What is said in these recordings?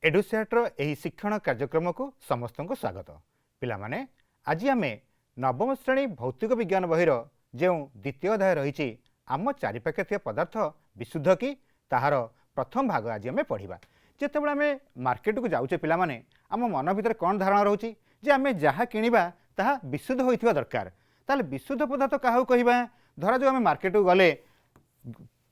एडुसेट्र यही शिक्षण कार्यक्रम को समस्त को स्वागत। पिलामाने आज आम नवम श्रेणी भौतिक विज्ञान बहिर जो द्वितीय अध्याय रही आम चारिपाखे थी पदार्थ विशुद्ध कि ताहार प्रथम भाग आज आम पढ़ा। जितेबाला आम मार्केट को जाऊे पिलामाने आम मन भर कौन धारणा रोचे जे आम जहाँ किणवा ताहा विशुद्ध होइथिबा दरकार। ताले विशुद्ध पदार्थ क्या कहवा धरा जो आम मार्केट को गले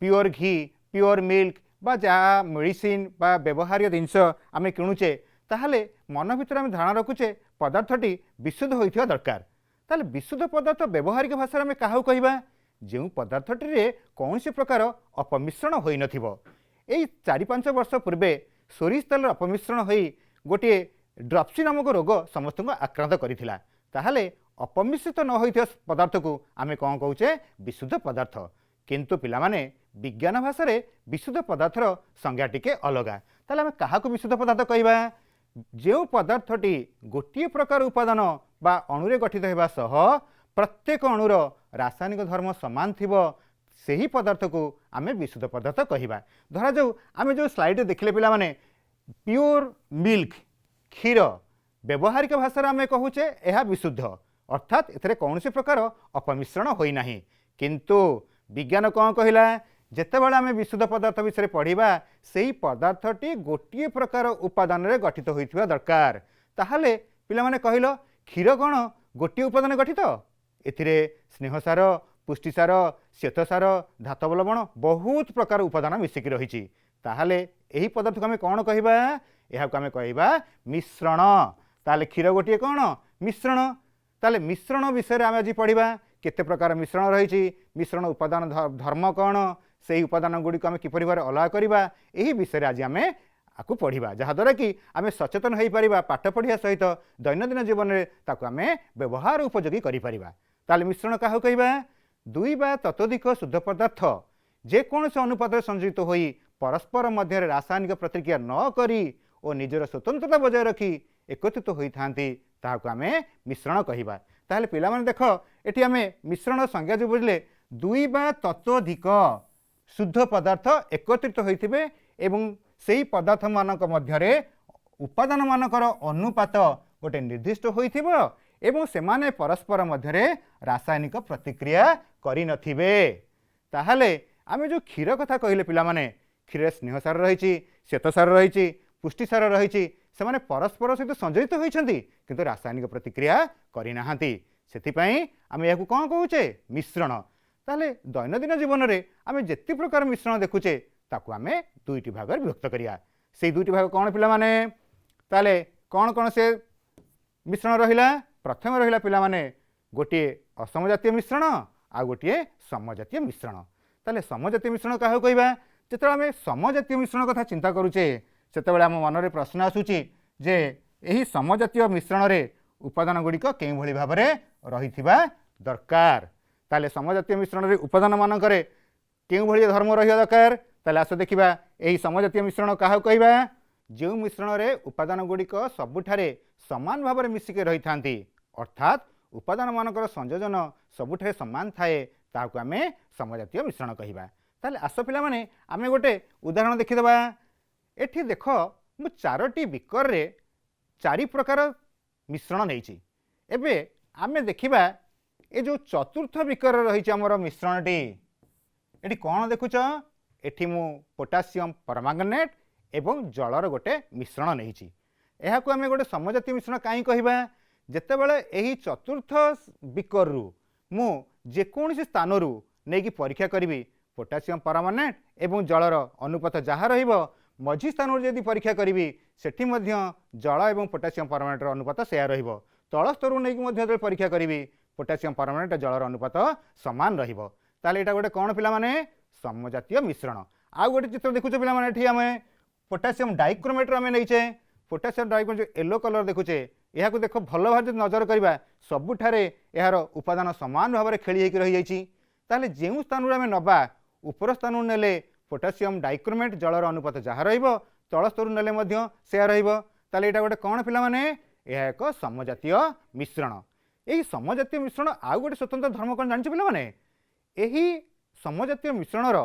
प्योर घी प्योर मिल्क बा जहाँ मेडिसिन बा व्यवहार्य जिनस आम किणुचे ताहले मन भर आम धारणा रखुचे पदार्थटी विशुद्ध होइथिबा दरकार। ताले विशुद्ध पदार्थ व्यवहारिक भाषा में क्या कहवा जो पदार्थटी कौन सी प्रकार अपमिश्रण होई नथिबो। एई 4-5 वर्ष पूर्वे सोरिष तेल अपमिश्रण होई गोटे ड्रप्सी नामक रोग समस्त को आक्रांत करिथिला। ताहले अपमिश्रित न होइथिबा पदार्थ को आम कौन कहूचे विशुद्ध पदार्थ। किंतु पिलामाने विज्ञान भाषा रे विशुद्ध पदार्थर संज्ञा टिके अलगा। ताले आम क्या विशुद्ध पदार्थ कहवा जो पदार्थटी गोटे प्रकार उपादान बा अणुरे गठित होगा सह प्रत्येक अणुर रासायनिक धर्म सामान थिबो सही पदार्थ को आम विशुद्ध पदार्थ कहवा। धरा जाऊ आम जो स्लाइड देखले पिला माने प्योर मिल्क क्षीर व्यवहारिक भाषा आम कहूचे यह विशुद्ध अर्थात एथरे कौन सी प्रकार अपमिश्रण होई नाही। किंतु विज्ञान कौन कहला जेतेबेले आम विशुद्ध पदार्थ विषय पढ़ा से पदार्थटी गोटे प्रकार उपादान रे गठित होइथिबा दरकार। ताहले पिला माने कहिलो क्षीर कौन गोटे उपादान गठित एथिरे स्नेहसार पुष्टिसार श्वेतसार धातव लवण बहुत प्रकार उपादान मिसिकी रही। ताहले यही पदार्थ को आम कौन कहवा यह आम कहवा मिश्रण। ताहले क्षीर गोटे कौन मिश्रण। ताहले मिश्रण विषय आम आज पढ़ा केते प्रकार मिश्रण रही मिश्रण उपादान धर्म कौन से उपादान गुड़िक आम किपरि भाव अलग करवा यही विषय आज आम आपको पढ़ा जहाद्वारा कि आम सचेतन हो पार पाठ पढ़िया सहित दैनंदिन जीवन में ताकू आम व्यवहार उपयोगी करिपरिबा। ताले मिश्रण क्या कहवा दुई बा ततोधिक शुद्ध पदार्थ जेकोसी अनुपात संयोजित हो परस्पर मध्य रासायनिक प्रतिक्रिया न करी और निजर स्वतंत्रता बजाय रखी एकत्रित होती ताकू आम मिश्रण कहवा। ताहले पिला माने देख एटी आम मिश्रण संज्ञा जो बुझले दुई बा ततोधिक शुद्ध पदार्थ एकत्रित होइथिबे एवं सेही पदार्थ मानक मध्यरे उपादान मानकर अनुपात गोटे निर्दिष्ट होइथिबो एवं सेमाने परस्पर मध्यरे रासायनिक प्रतिक्रिया करि नथिबे। ताहले आमे जो क्षीर कथा कहिले पिला माने क्षीर स्नेहसार रही श्वेतसार रही पुष्टिसार रही सेमाने परस्पर सहित संयोजित होइछन्ति किंतु रासायनिक प्रतिक्रिया करि नाहांती सेथिपई आमे याकू कोन कहूचे मिश्रण। ताहले दैनंदिन जीवन में आम जिते प्रकार मिश्रण देखुचे ताकू आम दुईटी भाग विभक्त करिया। से दुईटी भाग कौन पिला माने ताले कौन कौन से मिश्रण रहिला प्रथम रहिला पिला माने गोटे असमजातीय मिश्रण आ गोटे समजातीय मिश्रण। ताले समजातीय मिश्रण क्या कहवा जिते आम समजातीय मिश्रण कथा चिंता करुचे सेतेबेले आम मन में प्रश्न आसूची जे यही समजातीय मिश्रण रे उपादान गुड़िक के भाव में रहिथिबा दरकार। ताले समजातीय मिश्रण रे उपादान मानकरे केउ भली धर्म रहिया दरकार। ताले आस देखिबा एही समजातीय मिश्रण काहा कहबा जो मिश्रण रे उपादान गुड़िक सबुठारे समान भाव में मिसिके रही थांती अर्थात उपादान मानकर संयोजन सबुठारे समान थाए ताकू आमे समजातीय मिश्रण कहबा। ताले आस पिला माने आमे गोटे उदाहरण देखिदेबा। एठी देख मु 4टी बिकर रे 4 प्रकार मिश्रण नैछि। एबे आमे देखिबा ए जो चतुर्थ बिकर रही आमर मिश्रणटी एटी कौन देखुच एठी मु पोटासियम परमांगनेट एवं जलर गोटे मिश्रण नहीं। यह आम गोटे समजातीय मिश्रण कहीं कहवा जितेबाला यही चतुर्थ बिकर रु मु जेकोसी स्थान रु नहीं परीक्षा करी पोटासियम परमांगनेट एवं जलर अनुपात जहाँ रहिबो मझी स्थान जदि परीक्षा करी सेठी मध्य जल एवं पोटासियम परमांगनेटर अनुपात सेया रहिबो तल स्तर नहीं परीक्षा करी पोटासियम परमांगनेट जलर अनुपात समान रहिबो। ताले एटा गोटे कौन पिला माने समजातीय मिश्रण। आ गोटे चित्र देखुछ पिला माने एठी आमे पोटासियम डाइक्रोमेट आमे नैचे पोटासियम डाइक्रोमेट येलो कलर देखुचे यह देख भल भाव नजर करवा सबुठारे यार उपादान समान भाव में खेली होकर रही जाइए। ताले जो स्थान आम नवा उपर स्थान नेले पोटासियम डाइक्रोमेट जलर अनुपात जहाँ रहिबो तल स्तर नेले सेया रहिबो। ताले एटा गोटे कौन पिला माने यह एक समजातीय मिश्रण। यही समजातीय मिश्रण आउ गोटे स्वतंत्र धर्म कौन जानी पिला माने यही समजातीय मिश्रणर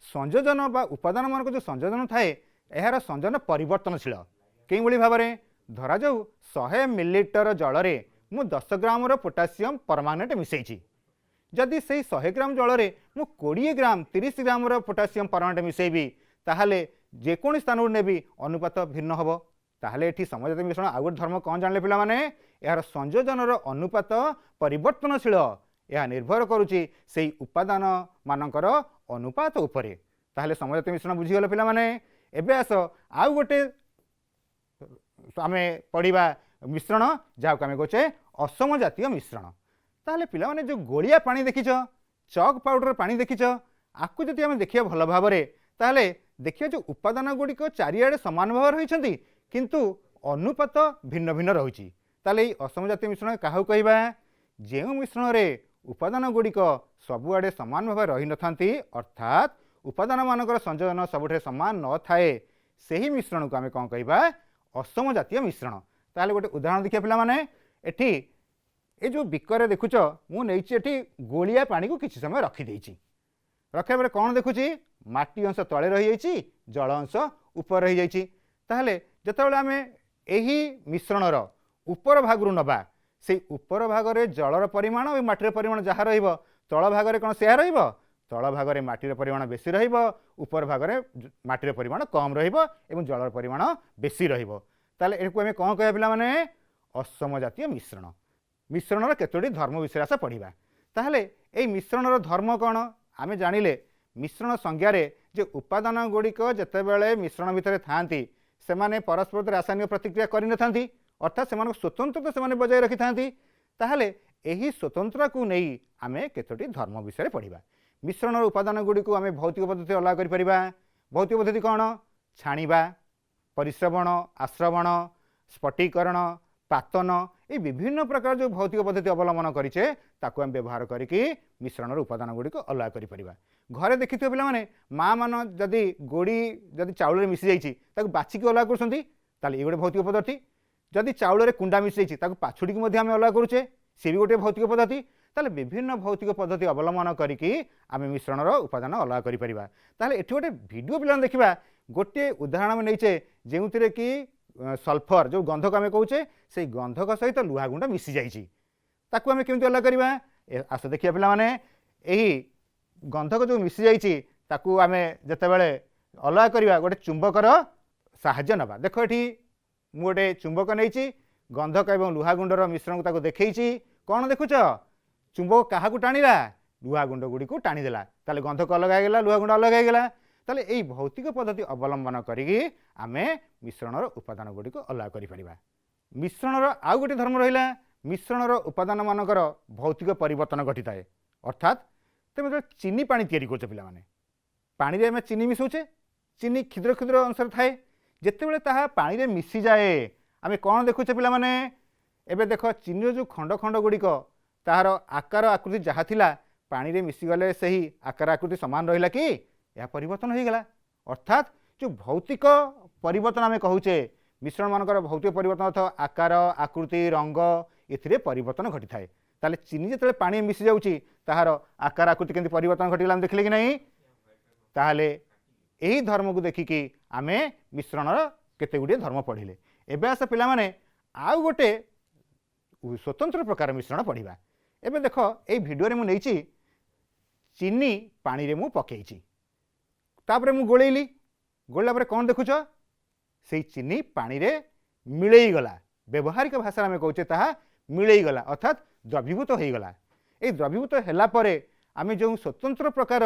संयोजन बा उपादान मान जो संयोजन थाए यार संयोजन परिवर्तनशील केइभଳି भाବରେ धराଯାऊ 100 मिलीलिटर जल रे मु 10 ग्राम पोटासियम परमानेंट मिसेइछि जदि से 100 ग्राम जल रे मु 20 ग्राम 30 ग्राम पोटासियम परमानेंट मिसेबी ताहले जेकोनी स्थान नेबी अनुपात भिन्न हम ताहले एठी समजातीय मिश्रण आउ गोटे धर्म कौन जानले पिला माने यार संयोजनर अनुपात परिवर्तनशील यह निर्भर करुच्ची से उपादान मानकर अनुपात उपरे ताहले समजातीय मिश्रण बुझीगल पिला माने एबे आस आउ गोटे आमे पढ़िबा मिश्रण जहाँ आम कहे असमजातीय मिश्रण ताहले पिला माने जो गोलिया पानी देखिछ चक पाउडर पानी देखिछ आकु जदि आम देखिया भल भाव ताहले देखिए जो उपादान गुड़िक चारिआडे समान भाव रही किंतु अनुपात भिन्न भिन्न रही ताले असमजातीय मिश्रण क्या कहवा जो मिश्रण रे उपादान गुड़िक सबुआडे समान भाव रही नथांती अर्थात उपादान मानकर संयोजन सबुठे समान न थाए सही मिश्रण को आम कौन कहवा असमजातीय मिश्रण ताले गोटे उदाहरण देखिए पिला माने एठी ए जो बिकर देखुच मु नहीं गोलिया पानी को किसी समय रखीदे रखा बेले कौन देखुची माटी अंश तले रही जाइए जल अंश ऊपर रही जाइए ताहले जेतेबेले आमे एही मिश्रणर ऊपर भागरू नबा से ऊपर भागरे जलर परिमाण और माटीर परिमाण जहाँ रहिबो तल भागरे कौन सेया रहिबो तल भागरे माटीर परिमाण बेसी रहिबो ऊपर भागरे माटीर परिमाण कम रहिबो एवं जलर परिमाण बेसी रहिबो ताहले एको आमे कौन कहया पिला माने असमजातीय मिश्रण मिश्रणर केतोटी धर्म विषय आस पढ़िबा ताहले एई मिश्रणर धर्म कौन आमे जानिले मिश्रण संज्ञारे जे उपादान गुड़िक जितेबाला मिश्रण भितर थांती सेमाने परस्पर रासायनिक प्रतिक्रिया करि नथांती अर्थात सेमान स्वतंत्रता से बजाय रखि थांती ताहले एही स्वतंत्रता को नहीं आमे केतोटी धर्म विषय पढ़िबा मिश्रण उपादान गुड़िक आमे भौतिक पद्धति अलग करि परिबा भौतिक पद्धति कौन छाणिबा परिश्रवण आश्रवण स्फटीकरण पातन ये विभिन्न प्रकार जो भौतिक पद्धति अवलंबन करिचे ताकू आम व्यवहार करके मिश्रण उपादान गुड़िक अलग करि परिबा घरे देखि पिला माने माँ मान जदि गोड़ी जदि चाउल रे मिसी जाइछि ताकू बाछिकी अलग करछंती ताले ए गोटे भौतिक पद्धति जदि चाउल रे कुंडा मिसी जाइछि ताकू पाछुडी के मध्ये आमे अलग करूचे से भी गोटे भौतिक पद्धति ताले विभिन्न भौतिक पद्धति अवलंबन करके आमे मिश्रणर उपादान अलग करि परिबा ताले एठी गोटे वीडियो पिला देखिबा गोटे उदाहरण आमे नैचे जेउतिरे कि सल्फर जो गंधक आमे कहूचे से गंधक सहित लुहा गुंड मिसी जाइछि ताकू आमे केमति अलग करिबा आस देखिया पिला माने एही गंधक जो मिसी जाइछि ताकू आमे जतेबेले अलग करिबा गोटे चुंबकर साहाय्य नबा देख एठी मु गोटे चुंबक नैछि गंधक एवं लुहा गुंडर मिश्रण को ताकू देखैछि कौन देखुच चुंबक क्या टाणीला लुहा गुंड गुड़ी को टाणीदेला ताले गंधक अलग होगा लुहा गुंड अलग होगा ताले यही भौतिक पद्धति अवलंबन करी आमे मिश्रणर उपादान गुड़ी को अलग करिपरिबा मिश्रणर आउ गोटे धर्म रहिला मिश्रणर उपादान मानकर भौतिक परिवर्तन घटिताए अर्थात तुम चीनी पानी तैयारी करछ पिला माने पानी रे आमे चीनी मिसौचे चीनी क्षुद्र क्षुद्र अंश थाए जेतेबेले ताहा पानी रे मिसी जाए आमे कोन देखुचे पिला माने एबे देख चीनी जो खंड खंड गुड़िक तार आकार आकृति जहाँ थिला पानी रे मिसी गले सही आकार आकृति समान रहिला कि यह परिवर्तन हो गला अर्थात जो भौतिक परिवर्तन आमे कहूचे मिश्रण मानकर भौतिक परिवर्तन अर्थ आकार आकृति रंग एथिरे परिवर्तन घटी थाए ताले चीनी जेतेबेले पानी मिसी जाउची ताहार आकार आकृति केंति परिवर्तन घटिला हम देखले कि नहीं ताहले एही धर्म को देखिकी आमे मिश्रणर केते गुडी धर्म पढ़िले एबे आस पिला माने आउ गोटे स्वतंत्र प्रकार मिश्रण पढ़िबा एबे देख ए भिडियो रे मु नैची चीनी पानी रे मु पकेइची तापरे मु गोलेइली गोला परे कोन देखुछ से चीनी पानी रे मिलेई गला व्यवहारिक भाषा में कहूचे ताहा मिलेई गला अर्थात द्रवीभूत हो गला ए द्रवीभूत हैला परे आमे जो स्वतंत्र प्रकार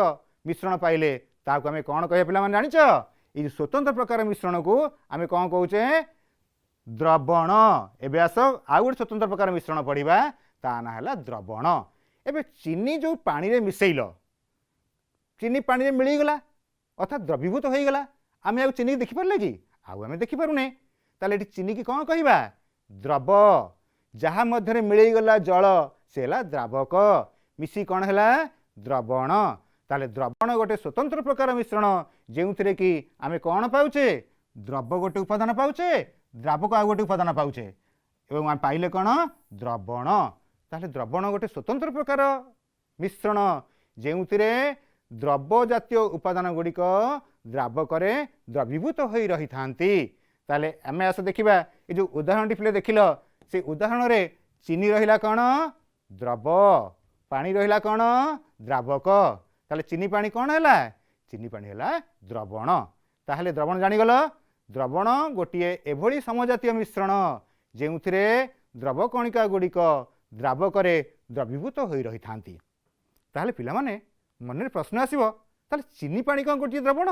मिश्रण पाइले ताको आमे कोन कहे पिला माने जानिछ ए स्वतंत्र प्रकार मिश्रण को आमे कोन कहूचे द्रवण एबे आस आउ गोटे स्वतंत्र प्रकार मिश्रण पढ़िबा ता ना हला द्रवण एबे चीनी जो पानी रे मिसेइल चीनी पानी रे मिली गला अर्थात द्रवीभूत हो गला आमे आउ चीनी देखि परले कि आउ आमे देखि पारुने ताले एठी चीनी की कोन कहिबा द्रव जहाँ मध्य मिली गला जल से हला द्रावक मिसी कोन हला द्रवण ताले द्रवण गोटे स्वतंत्र प्रकार मिश्रण जेउथिरे कि आमे कोन पाउचे द्रव गोटे उपादान पाउचे द्रावक आ गोटे उपादान पाउचे एवं आम पाइले कौन द्रवण ताहले द्रवण गोटे स्वतंत्र प्रकार मिश्रण जेउथिरे द्रव जातीय उपादान गुड़िक द्रावक द्रवीभूत हो रही थांती ताले आमे आस देखिबा ए जो उदाहरणटी पिले देखिलो से उदाहरण रे चीनी रहिला कौन द्रव पानी रहिला कौन द्रावक ताले चीनी पानी कौन हैला चीनी पानी हैला द्रवण ताहले द्रवण जानिगल द्रवण गोटे एभली समजातीय मिश्रण जेउथिरे द्रव कणिका गुड़िक द्रावक द्रवीभूत हो रही था ताहले पिला माने मन प्रश्न आसिबो ताहले चीनी पानी कौन गोटे द्रवण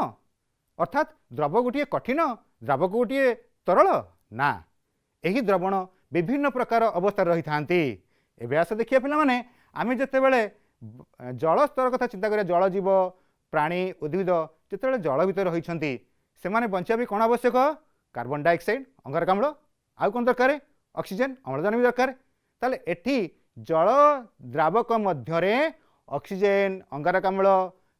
अर्थात द्रव गोटे कठिन द्रावक गोटे तरल ना यही द्रवण विभिन्न प्रकार अवस्था रही था एवं देखिए पिला माने आमे जते बेले जल स्तर कथा चिंता करिया जल जीव प्राणी उद्भिद जिते जल भितर रही से बंचा भी कौन आवश्यक कार्बन डाइऑक्साइड अंगारकाम्ल आउ कौन दरकार ऑक्सीजन अम्लजान भी दरकार ताले एठी जल द्रावक मध्य ऑक्सीजन अंगारकाम्ल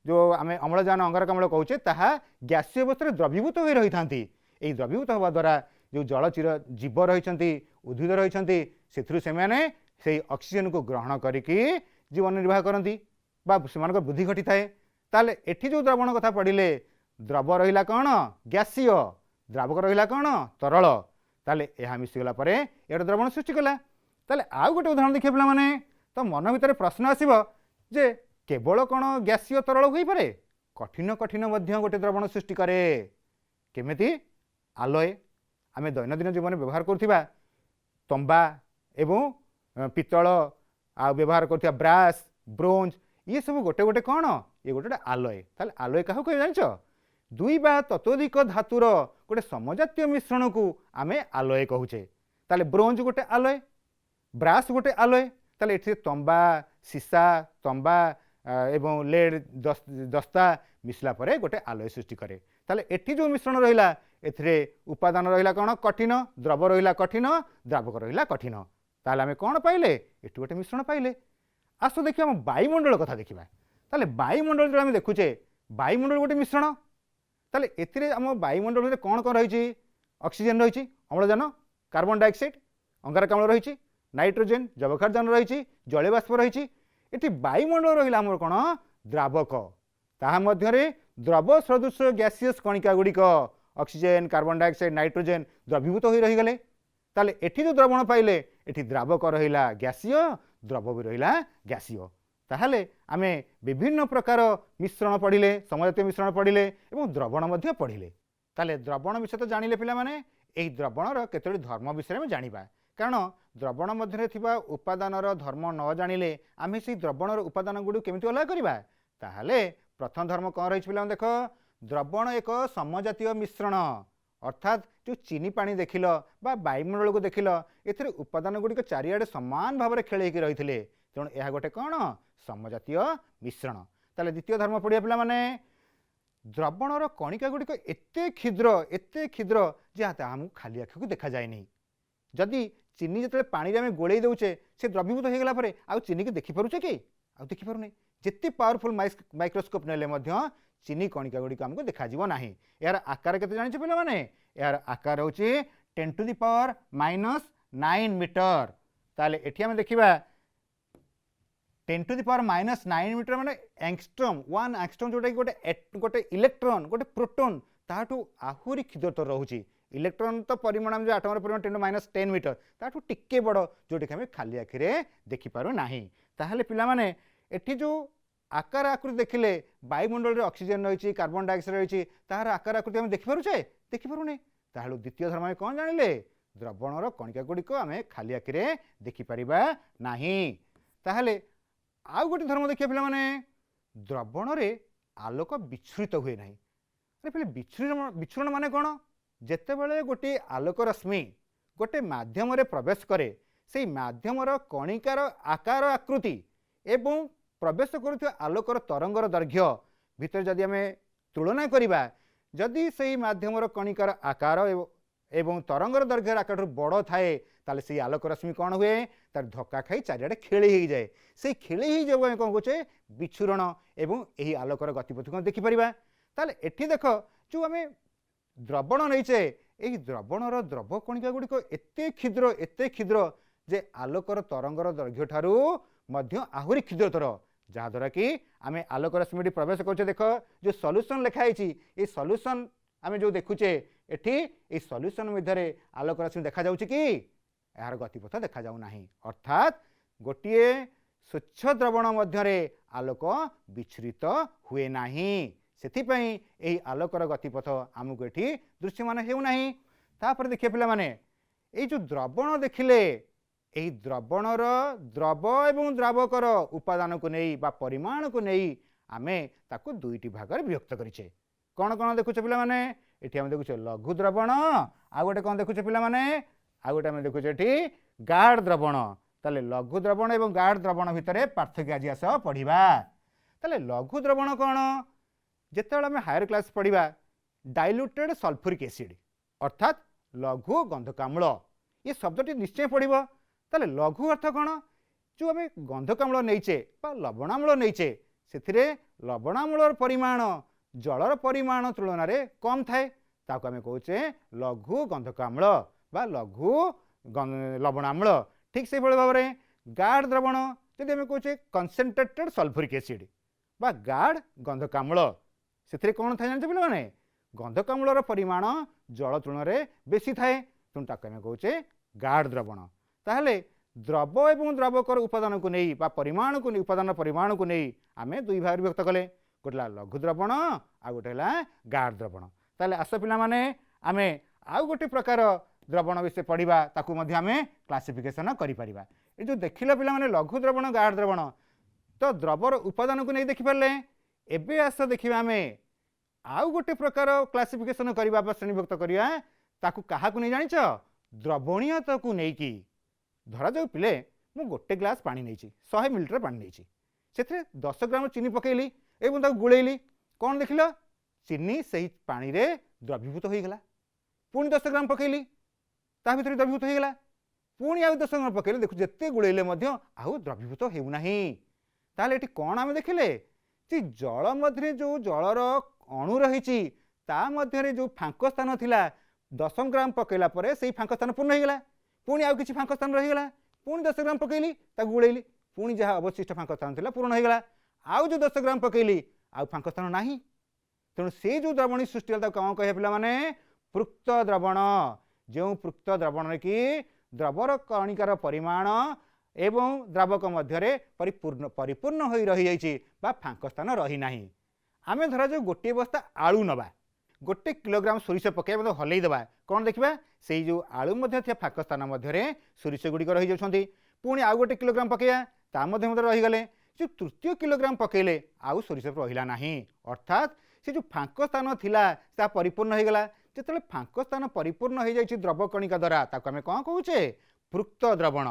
जो आम अम्लजान अंगारकाम्ल कहूचे ताहा गैसीय अवस्था द्रवीभूत हो रही था द्रवीभूत हवा द्वारा जो जलचर जीव रही उद्भिद रही से ऑक्सीजन को ग्रहण करिकी जीवन निर्वाह करती से बुद्धि घटी थाए ताले एठी जो द्रवण कथा पढ़िले द्रव रहिला कौन गैसीय द्रावक रहिला कौन तरल ताले यह मिसीगला परे एटा द्रवण सृष्टि कला ताले आउ गोटे उदाहरण देखिए पिला माने तो मन भितर प्रश्न आसिबो जे केवल कौन गैसीय तरल होई पारे कठिन कठिन मध्य गोटे द्रवण सृष्टि करे केमिति आलोय आमे दैनंदिन जीवन व्यवहार करथिबा तंबा एवं पितल आ व्यवहार करथिबा ब्रास ब्रोंज ये सब गोटे गोटे कौन ये गोटे आलोय ताले आलोय काहू कह जानछ दुई बा ततोधिक धातुर गोटे समजातीय मिश्रण को आमे आलोय कहूचे ताले ब्रोंज गोटे आलोय ब्रास गोटे आलोय ताले एठी तंबा सीसा तंबा एवं लेड दस्ता मिसला परे गोटे आलोय सृष्टि करे ताले एठी जो मिश्रण रहिला एथिरे उपादान रहिला कौन कठिन द्रव रहिला कठिन द्रावक रहिला कठिन ताले आमे कौन पाइले एठी गोटे मिश्रण पाइले आसो देखिए हम वायुमंडल कथा देखिबा ताले वायुमंडल जो आमे देखुचे वायुमंडल गोटे मिश्रण ताले एथिरे हम वायुमंडल रे कौन कौन रही ऑक्सीजन रही अम्लजान कार्बन डाइऑक्साइड अंगारकाम्ल रही नाइट्रोजेन जबखारजान रही जलीय बाष्प रही ये वायुमंडल रहा आम कौन द्रावक ताहा मध्य द्रव सदृश gaseous कणिका गुड़िक oxygen carbon dioxide nitrogen द्रवीभूत हो रहीगले ताले एठी जो द्रवण पाइले एठी द्रावक रहिला गैसीय द्रव भी रहिला गैसीय ताहले आमे विभिन्न प्रकार मिश्रण पढ़िले समजातीय मिश्रण पढ़िले एवं द्रवण मध्य पढ़िले ताले द्रवण विषय तो जानिले पिला माने एही द्रवणर केतोटी धर्म विषय में जानिबा कारण द्रवण मध्य थिबा उपादानर धर्म न जानिले आमे से द्रवणर उपादान गुडी केमिति अलग करिबा ताहले प्रथम धर्म कौन रही पिला देखो द्रवण एक समजातीय मिश्रण अर्थात जो चीनी पानी देखिल बा वायुमंडल को देखिल एथिर उपादान गुड़िक चारिआडे समान भाव में खेल रही तेणु यह गोटे कौन समजातीय मिश्रण ताले द्वितीय धर्म पढ़िया पिला माने द्रवणर कणिका गुड़िक एते क्षुद्र जे आमको खाली आँख को देखा जाए नहीं जदि चीनी जो पानी में गोले दौचे से द्रवीभूत हो गला आउ चीनी की देखिपे कि आउ देखिपार नहीं जिते पावरफुल माइक्रोस्कोप ने चीनी कणिका गुड़िक आमको देखा ना यार आकार के जानी पे मैंने यार आकार हूँ 10 to the power -9 मीटर ताले एठी आमे देखिबा 10 to the power -9 मीटर माने एंगस्ट्रॉम 1 एंगस्ट्रॉम जोटा गोटे इलेक्ट्रॉन गोटे प्रोटॉन ताठू आहुरी क्षुद्रतर रहुची इलेक्ट्रॉन तो परिमाण जो आटमर परिमाण 10 - 10 मीटर ताठू टिके बड़ जोटा आमे खाली आखिरे देखि पारु नाही ताहले पिला माने एठी जो आकार आकृति देखिले वायुमंडल रे ऑक्सीजन रही कार्बन डाइऑक्साइड रही तार आकार आकृति आम देखिपे देखिपारे ताहले द्वितीय धर्म कौन जानिले द्रवणर कणिका गुड़िक आम खाली आखिरे देखिपर ना ताहले आउ गोटे धर्म देखिए पे मैंने द्रवण रे आलोक विच्छुरित हुए ना अरे पे विच्छुरण माने कौन जेतेबेले गोटे आलोक रश्मि गोटे माध्यम प्रवेश करे से माध्यमर कणिकार आकार आकृति एवं प्रवेश करुवा आलोकर तरंगर दैर्घ्य भितर जदि आम तुलना करिबा जदि से माध्यमर कणिकार आकार एवं तरंगर दैर्घ्य आकार बड़ थाए ताले से आलोक रश्मि कौन हुए तार धक्का खाई चारिआडे खेली हो जाए से खेली हो जाए कौन कहे विच्छुरण एवं यही आलोकर गतिपथ को देखिपर ताले एठी देख जो आम द्रवण नहींचे यही द्रवणर द्रव कणिका गुड़िक एते क्षुद्र जे आलोकर तरंगर दैर्घ्य ठारू मध्य आहुरी क्षुद्रतर जहाद्वारा कि आम आलोक रश्मि प्रवेश कर देख जो सल्यूशन लिखाई ये सल्यूशन आम जो देखुचे एठी ए सॉल्यूशन मध्य आलोक रश्मि देखा जाउछि कि यार गतिपथ देखा जाउ नाही अर्थात गोटे स्वच्छ द्रवण मध्य आलोक विच्छुरित हुए नाही सेथिपई एही आलोकर गतिपथ आमको एठी दृश्यमान हेउ नाही। तापर देखिए पिला माने ए जो द्रवण देखिले एही द्रवणर द्रव एवं द्रावकर उपादान को नहीं बा परिमाण को नहीं आमे ताकू दुईटी भाग में विभक्त करिछे। कौन कौन देखुचे पिला माने एठी हम देखुचे लघु द्रवण आ गोटे कौन देखुचे पिला माने आ गोटे हम देखुचे एठी गाढ़ द्रवण। ताले लघु द्रवण एवं गाढ़ द्रवण भितर पार्थक्य आज आस पढ़िबा। ताले लघु द्रवण कौन जेतेबेले आमे हायर क्लास पढ़िबा डाइल्यूटेड सल्फ्यूरिक एसिड अर्थात लघु गंधकाम्ल ये शब्दटी निश्चय पढ़िबो। ताले लघु अर्थ कौन जो आम गंधकाम्ल नहींचे लवणाम्ल नहींचे से लवणाम्लर परिमाण जलर परिमाण तुलन में कम थाए ताको आम कहे लघु गंधकाम्ल बा लघु लवणाम्ल। ठीक से भाव में गाढ़ द्रवण जदि आम कहे कनसेंट्रेटेड सल्फ्यूरिक एसिड बा गाढ़ गंधकाम्ल से कौन थाए जानते पे मैंने गंधकाम्लर परिमाण जल तुलन में बेसी थाए तेणु ताको आम कहे गाढ़ द्रवण। ताहले द्रव एवं द्रावकर उपादान को नहीं बा परिमाण को उपादान परिमाण को नहीं आम दुई भाग विभक्त कले गोटे लघु द्रवण आ गोटे गाढ़ द्रवण। ताहले आस पिला माने आमे आउ गोटे प्रकार द्रवण विषय पढ़िबा ताकू मध्य आमे क्लासिफिकेशन करि परिबा। ए जो देखिला पिला माने लघु द्रवण गाढ़ द्रवण तो द्रवर उपादान को नहीं देखि परले एबे आस देखिबा आमे आउ गोटे प्रकार क्लासिफिकेशन करिबा बा श्रेणीभुक्त करिया ताकू काहा को नहीं जानिछ द्रवणीयता को नहीं की धरा जाऊ पिले मु गोटे ग्लास पानी नहीं 100 मिलीलीटर पानी नहीं से 10 ग्राम चीनी पकेली एवं ताको गुड़ेली कौन देख चीनी से पानी रे द्रवीभूत हो गला पुणी 10 ग्राम पकेली ता भीतर द्रवीभूत हो गला पुणी आउ 10 ग्राम पकेले देखु जेते गुड़ेले आउ द्रवीभूत होना ताहले एटी कौन आम देखिले जे जल मध्य जो जलर अणु रही ता मध्य जो फांक स्थान थिला 10 ग्राम पकेला परे से फांक स्थान पूर्ण हो गला पुणी आउ किछि फांक स्थान रहीगला पुणी 10 ग्राम पकेली ताको गुड़ेली पुणी जहाँ अवशिष्ट फांक स्थान थिला पूर्ण हो गला आउ जो 10 ग्राम पकेली आउ फांक स्थान नाही तेणु से जो द्रवणी सृष्टि होला कौन कहे पिला माने पृक्त द्रवण। जो पृक्त द्रवण कि द्रवर कणिकार परिमाण एवं द्रावक मध्य परिपूर्ण हो रही जाइछि बा फांक स्थान रही नाही। आमे धरा जो गोटे बस्ता आलू नबा 1 किलोग्राम सोरिष पकड़ हल्ई देवा कौन देखा से जो आलू फाक स्थान मध्य सोरिष गुड़िक रही जाती पुणी आउ 1 किलोग्राम पकड़ा ता रहीगले जो तृतीय किलोग्राम पकड़े आउ सोरिष रहा ना अर्थात से जो फांक स्थान थिला ता परिपूर्ण हो गला जिते फांक स्थान परिपूर्ण हो जाए द्रव कणिका द्वारा ताको आमे कौन कहूचे पृक्त द्रवण।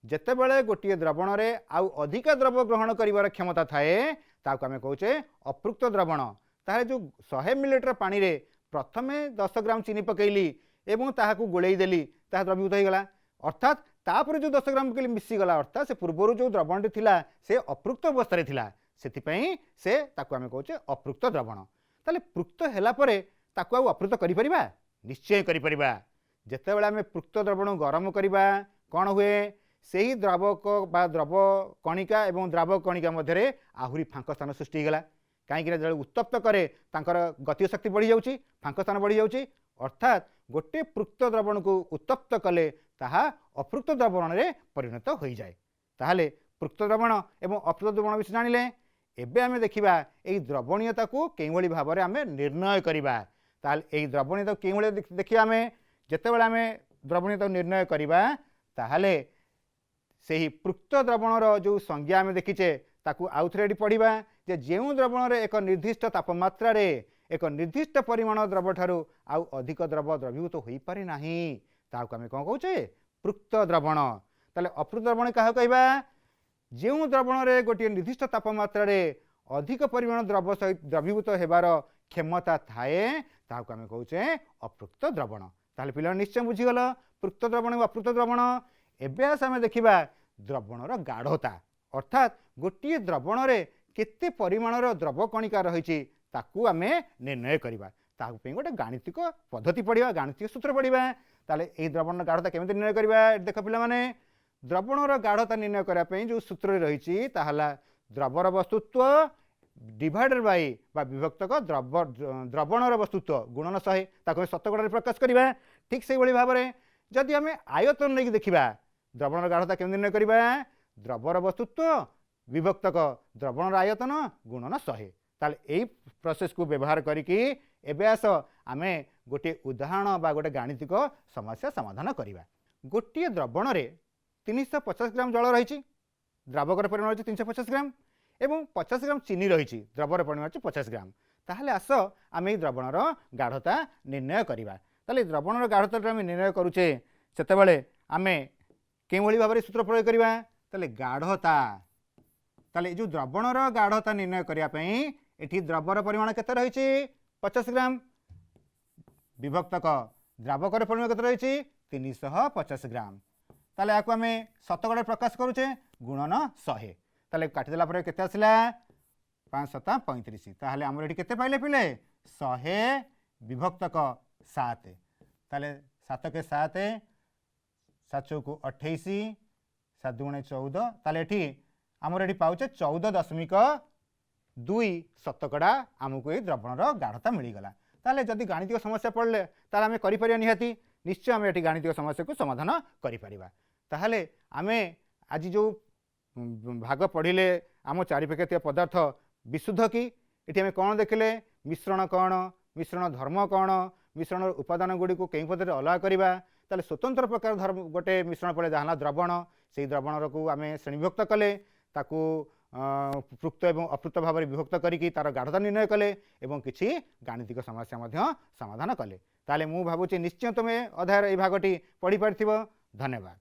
जितेबाला गोटे द्रवण में आउ अधिक द्रव ग्रहण कर क्षमता थाए ताको आमे कहूचे अपृक्त द्रवण। ताहे जो 100 मिलीलीटर पानी रे प्रथमे 10 ग्राम चीनी पकईली एवं ताहाकू गोलई देली ताहा द्रवीभूत हो गला अर्थात तापर जो 10 ग्राम पकईली मिसीगला अर्थात से पूर्वर जो द्रवणटी थिला से अपृक्त अवस्था थिला सेथिपई से ताको आमे कहूचे अपृक्त द्रवण। ताले पृक्त हैला परे ताको आउ अपृक्त करि परिबा निश्चय करि परिबा। जेतेबेला आमे पृक्त द्रवण गरम करिबा कौन हुए सेही द्रावक बा द्रव कणिका एवं द्रावक कणिका मध्य आहुरी फांक स्थान सृष्टि होगा कहीं जो उत्तप्त करे तांकर गति शक्ति बढ़ी जाउची फांक स्थान बढ़ी जाउची अर्थात गोटे पृक्त द्रवण को उत्तप्त कले ताहा अपृक्त द्रवण में परिणत हो जाए। ताहले पृक्त द्रवण एवं अपृक्त द्रवण विषय जानिले एबे आमे देखिबा एई द्रवणीयता को केइभଳି भाबरे आमे निर्णय करिबा। ताहले एई द्रवणीयता केइभଳି देखिबा आमे जेतेबेले आमे द्रवणीयता निर्णय करिबा ताहले सेही पृक्त द्रवणर जो संज्ञा आमे देखिचे ताकू आउ थरे पढ़िबा जे जेउ द्रवण रे एक निर्दिष्ट तापमात्रा रे एक निर्दिष्ट परिमाण द्रव ठारू आउ अधिक द्रव द्रवीभूत हो पारे नाही ताकू आमे कोन कहूचे पृक्त द्रवण। ताले अपृक्त द्रवण कहा कहबा जेउ द्रवण रे गोटे निर्दिष्ट तापमात्रा रे अधिक परिमाण द्रव सहित द्रवीभूत हेबार क्षमता थाए ताकू आमे कहूचे अपृक्त द्रवण। ताले पिला निश्चय बुझीगल पृक्त द्रवण और अपृक्त द्रवण। एबे आमे देखिबा द्रवणर गाढ़ता अर्थात गोटे द्रवण रे केते परिमाणर द्रव कणिका रही ताकू आमे निर्णय करिबा ताकू गोटे गाणितिक पद्धति पढ़िबा गाणितिक सूत्र पढ़िबा। ताले एई द्रवणर गाढ़ता केमिति निर्णय करिबा देख पिला माने द्रवणर गाढ़ता निर्णय करिया पई जो सूत्र रही ताहला द्रवर वस्तुत्व डिवाइडेड बाय बा विभक्तक द्रवणर वस्तुत्व गुणन 100 ताको शतकड़ा प्रकाश करवा ठीक से भाव में जदि आम आयतन नहीं देखा द्रवणर गाढ़ता केमती निर्णय करवा द्रवर वस्तुत्व विभक्तक द्रवणर आयतन गुणन 100 ताले यही प्रोसेस को व्यवहार करके एबे आस आम गोटे उदाहरण बा गोटे गाणितिक समस्या समाधान करवा गोटे द्रवण में 350 ग्राम जल रही द्रावकर परिमाण रही 350 ग्राम एवं 50 ग्राम चीनी रही द्रवर परिमाण 50 ग्राम ताहले आस आम द्रवणर गाढ़ता निर्णय करवा ताले द्रवणर गाढ़ता आम निर्णय करुचे से आम के भाव में सूत्र प्रयोग करवा ताले गाढ़ता ताले जो द्रवणर गाढ़ता निर्णय करने एठी द्रवर परिमाण केते रही 50 ग्राम विभक्तक द्रावकर परिमाण केते रही 350 ग्राम ताले याकु आम शतकड़ा प्रकाश करुचे गुणन 100 ताले काटिदेला पर केते आसला 5 7 35 ताहले आमर एठी केते पाइले पिले 100 विभक्तक 7 ताले 7 के 7 7 चौकु 28 7 गुणे 14 ताले एठी आमर एठी पाउचे 14.2 शतकड़ा आमको ये द्रवणर गाढ़ता मिलगला ताले जदि गाणितिक समस्या पड़े ताले आम करिपरिया निहाती निश्चय आम एठी गाणितिक समस्या को समाधान करिपरिबा ताहले आमे आज जो भाग पढ़िले आम चारिपाखे पदार्थ विशुद्ध कि ये आम कौन देखिले मिश्रण कौन मिश्रण धर्म कौन मिश्रण उपादान गुड़ी को कई पद्धति अलग करवा ताले स्वतंत्र प्रकार धर्म गोटे मिश्रण पड़े जहाँ द्रवण से द्रवणर को आम श्रेणीभुक्त कले ताकू पृक्त एवं अपृत भाव में विभक्त करी तार गाढ़ता निर्णय कले एवं किसी गाणितिक समस्या समाधान कले ताले मु भावुची निश्चय तुम्हें अध्यायर ये भागटी पढ़ी पार्थिब धन्यवाद।